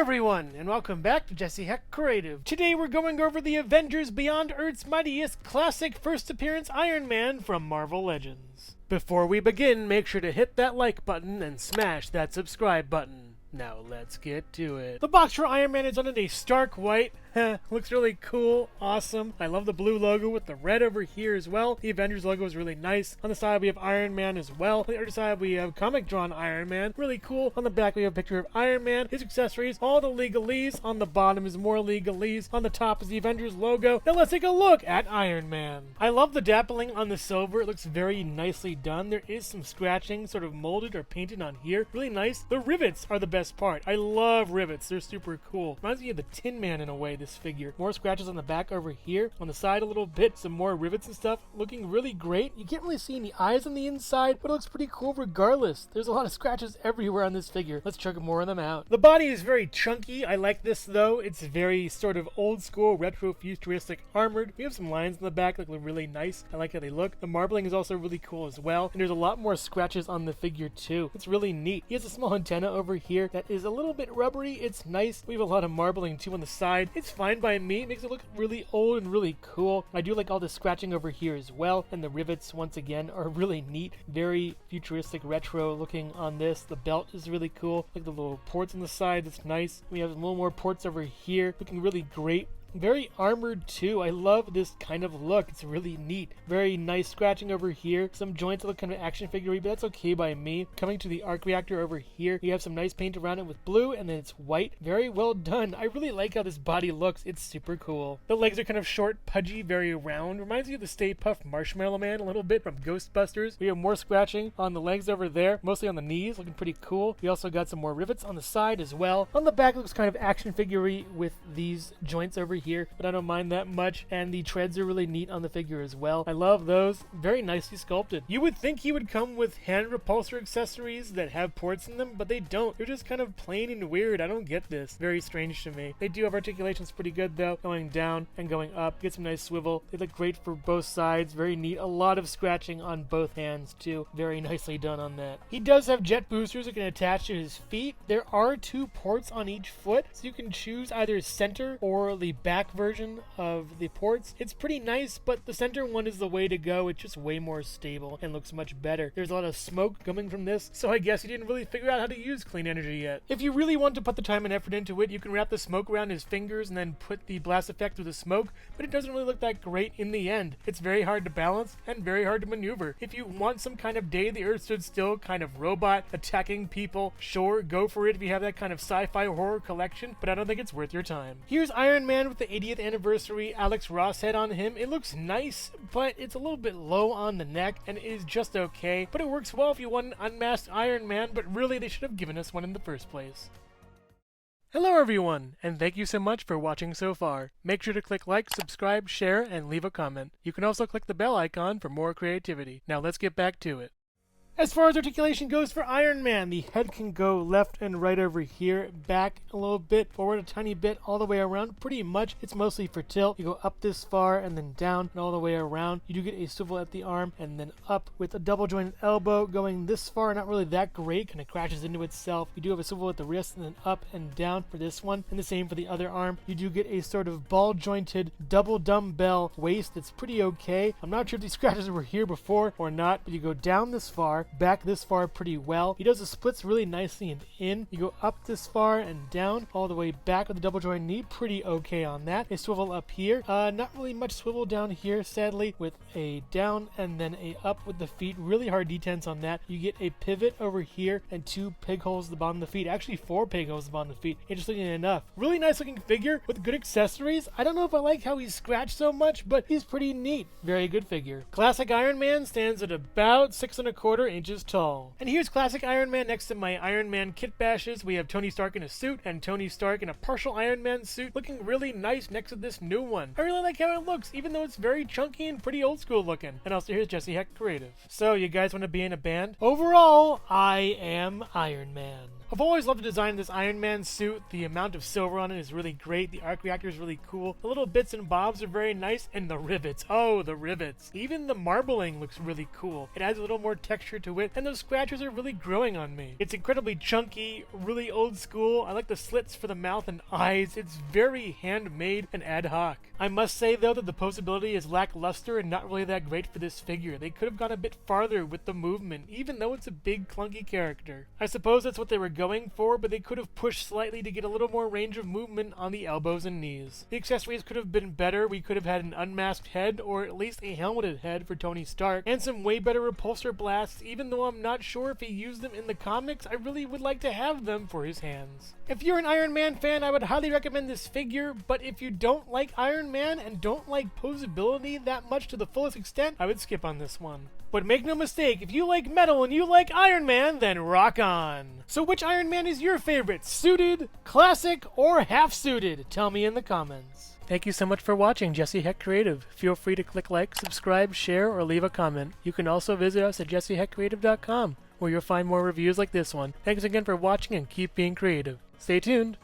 everyone, and welcome back to Jesse Hecht Creative. Today we're going over the Avengers Beyond Earth's Mightiest classic first appearance Iron Man from Marvel Legends. Before we begin, make sure to hit that like button and smash that subscribe button. Now let's get to it. The box for Iron Man is done in a stark white. Looks really cool, awesome. I love the blue logo with the red over here as well. The Avengers logo is really nice. On the side we have Iron Man as well. On the other side we have comic drawn Iron Man. Really cool. On the back we have a picture of Iron Man, his accessories, all the legalese. On the bottom is more legalese. On the top is the Avengers logo. Now let's take a look at Iron Man. I love the dappling on the silver. It looks very nicely done. There is some scratching sort of molded or painted on here. Really nice. The rivets are the best part. I love rivets. They're super cool. Reminds me of the Tin Man in a way, this figure. More scratches on the back over here. On the side a little bit. Some more rivets and stuff. Looking really great. You can't really see any eyes on the inside, but it looks pretty cool regardless. There's a lot of scratches everywhere on this figure. Let's check more of them out. The body is very chunky. I like this though. It's very sort of old school, retro futuristic armored. We have some lines on the back that look really nice. I like how they look. The marbling is also really cool as well. And there's a lot more scratches on the figure too. It's really neat. He has a small antenna over here that is a little bit rubbery. It's nice. We have a lot of marbling too on the side. It's fine by me. It makes it look really old and really cool. I do like all the scratching over here as well. And the rivets, once again, are really neat. Very futuristic, retro looking on this. The belt is really cool. Like the little ports on the side. That's nice. We have a little more ports over here. Looking really great. Very armored too. I love this kind of look. It's really neat. Very nice scratching over here. Some joints that look kind of action figure-y, but that's okay by me. Coming to the arc reactor over here, we have some nice paint around it with blue, and then it's white. Very well done. I really like how this body looks. It's super cool. The legs are kind of short, pudgy, very round. Reminds me of the Stay Puft Marshmallow Man a little bit from Ghostbusters. We have more scratching on the legs over there, mostly on the knees, looking pretty cool. We also got some more rivets on the side as well. On the back, it looks kind of action figure-y with these joints over here, but I don't mind that much, and the treads are really neat on the figure as well. I love those. Very nicely sculpted. You would think he would come with hand repulsor accessories that have ports in them, but they don't. They're just kind of plain and weird. I don't get this. Very strange to me. They do have articulations pretty good though, going down and going up. Get some nice swivel. They look great for both sides. Very neat. A lot of scratching on both hands too. Very nicely done on that. He does have jet boosters that can attach to his feet. There are 2 ports on each foot, so you can choose either center or the back version of the ports. It's pretty nice, but the center one is the way to go. It's just way more stable and looks much better. There's a lot of smoke coming from this, so I guess he didn't really figure out how to use clean energy yet. If you really want to put the time and effort into it, you can wrap the smoke around his fingers and then put the blast effect through the smoke, but it doesn't really look that great in the end. It's very hard to balance and very hard to maneuver. If you want some kind of Day the Earth Stood Still kind of robot attacking people, sure, go for it if you have that kind of sci-fi horror collection, but I don't think it's worth your time. Here's Iron Man with the 80th anniversary Alex Ross head on him. It looks nice, but it's a little bit low on the neck and is just okay, but it works well if you want an unmasked Iron Man, but really they should have given us one in the first place. Hello everyone, and thank you so much for watching so far. Make sure to click like, subscribe, share, and leave a comment. You can also click the bell icon for more creativity. Now let's get back to it. As far as articulation goes for Iron Man, the head can go left and right over here, back a little bit, forward a tiny bit, all the way around. Pretty much, it's mostly for tilt. You go up this far and then down and all the way around. You do get a swivel at the arm and then up with a double jointed elbow going this far. Not really that great, kind of crashes into itself. You do have a swivel at the wrist and then up and down for this one, and the same for the other arm. You do get a sort of ball jointed double dumbbell waist that's pretty okay. I'm not sure if these scratches were here before or not, but you go down this far, back this far pretty well. He does the splits really nicely and in. You go up this far and down, all the way back with the double joint knee. Pretty okay on that. A swivel up here. Not really much swivel down here, sadly, with a down and then a up with the feet. Really hard detents on that. You get a pivot over here and 2 peg holes at the bottom of the feet. Actually, 4 peg holes at the bottom of the feet. Interesting enough. Really nice looking figure with good accessories. I don't know if I like how he's scratched so much, but he's pretty neat. Very good figure. Classic Iron Man stands at about 6 1/4 inches tall. And here's classic Iron Man next to my Iron Man kit bashes. We have Tony Stark in a suit and Tony Stark in a partial Iron Man suit, looking really nice next to this new one. I really like how it looks, even though it's very chunky and pretty old school looking. And also here's Jesse Hecht Creative. So you guys want to be in a band? Overall, I am Iron Man. I've always loved the design of this Iron Man suit. The amount of silver on it is really great. The arc reactor is really cool. The little bits and bobs are very nice. And the rivets. Oh, the rivets. Even the marbling looks really cool. It adds a little more texture to it. And those scratches are really growing on me. It's incredibly chunky, really old school. I like the slits for the mouth and eyes. It's very handmade and ad hoc. I must say, though, that the posability is lackluster and not really that great for this figure. They could have gone a bit farther with the movement, even though it's a big, clunky character. I suppose that's what they were going for, but they could have pushed slightly to get a little more range of movement on the elbows and knees. The accessories could have been better. We could have had an unmasked head, or at least a helmeted head for Tony Stark, and some way better repulsor blasts. Even though I'm not sure if he used them in the comics, I really would like to have them for his hands. If you're an Iron Man fan, I would highly recommend this figure, but if you don't like Iron Man and don't like posability that much to the fullest extent, I would skip on this one. But make no mistake, if you like metal and you like Iron Man, then rock on! So which Iron Man is your favorite? Suited, classic, or half-suited? Tell me in the comments. Thank you so much for watching Jesse Hecht Creative. Feel free to click like, subscribe, share, or leave a comment. You can also visit us at jessehechtcreative.com, where you'll find more reviews like this one. Thanks again for watching and keep being creative. Stay tuned!